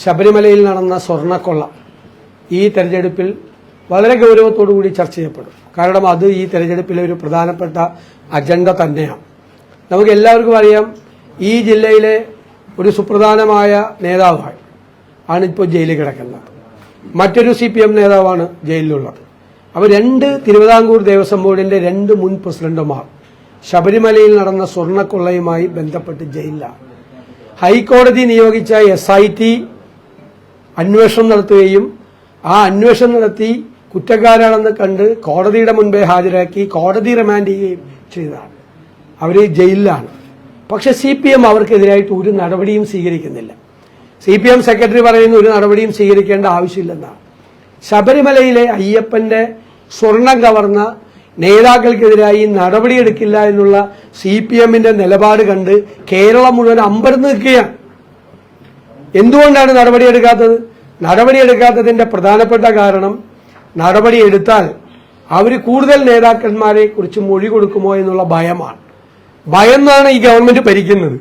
ശബരിമലയിൽ നടന്ന സ്വർണ്ണക്കൊള്ള ഈ തെരഞ്ഞെടുപ്പിൽ വളരെ ഗൗരവത്തോടുകൂടി ചർച്ച ചെയ്യപ്പെടും. കാരണം അത് ഈ തെരഞ്ഞെടുപ്പിലെ ഒരു പ്രധാനപ്പെട്ട അജണ്ട തന്നെയാണ്. നമുക്ക് എല്ലാവർക്കും അറിയാം, ഈ ജില്ലയിലെ ഒരു സുപ്രധാനമായ നേതാവാണ് ഇപ്പോൾ ജയിലിൽ കിടക്കുന്നത്. മറ്റൊരു CPM നേതാവാണ് ജയിലിലുള്ളത്. അപ്പോൾ തിരുവിതാംകൂർ ദേവസ്വം ബോർഡിന്റെ 2 മുൻ പ്രസിഡന്റുമാർ ശബരിമലയിൽ നടന്ന സ്വർണ്ണക്കൊള്ളയുമായി ബന്ധപ്പെട്ട് ജയിലിലാണ്. ഹൈക്കോടതി നിയോഗിച്ച SIT അന്വേഷണം നടത്തുകയും ആ അന്വേഷണം നടത്തി കുറ്റക്കാരാണെന്ന് കണ്ട് കോടതിയുടെ മുൻപേ ഹാജരാക്കി കോടതി റിമാൻഡ് ചെയ്യുകയും ചെയ്തതാണ്. അവർ ജയിലിലാണ്. പക്ഷെ CPM അവർക്കെതിരായിട്ട് ഒരു നടപടിയും സ്വീകരിക്കുന്നില്ല. CPM സെക്രട്ടറി പറയുന്ന ഒരു നടപടിയും സ്വീകരിക്കേണ്ട ആവശ്യമില്ലെന്നാണ്. ശബരിമലയിലെ അയ്യപ്പന്റെ സ്വർണം കവർന്ന നേതാക്കൾക്കെതിരായി നടപടിയെടുക്കില്ല എന്നുള്ള CPMന്റെ നിലപാട് കണ്ട് കേരളം മുഴുവൻ അമ്പരന്ന് നിൽക്കുകയാണ്. എന്തുകൊണ്ടാണ് നടപടിയെടുക്കാത്തത്? നടപടിയെടുക്കാത്തതിന്റെ പ്രധാനപ്പെട്ട കാരണം, നടപടിയെടുത്താൽ അവർ കൂടുതൽ നേതാക്കന്മാരെ കുറിച്ച് മൊഴി കൊടുക്കുമോ എന്നുള്ള ഭയമാണ്. ഭയന്നാണ് ഈ ഗവൺമെന്റ് ഭരിക്കുന്നത്.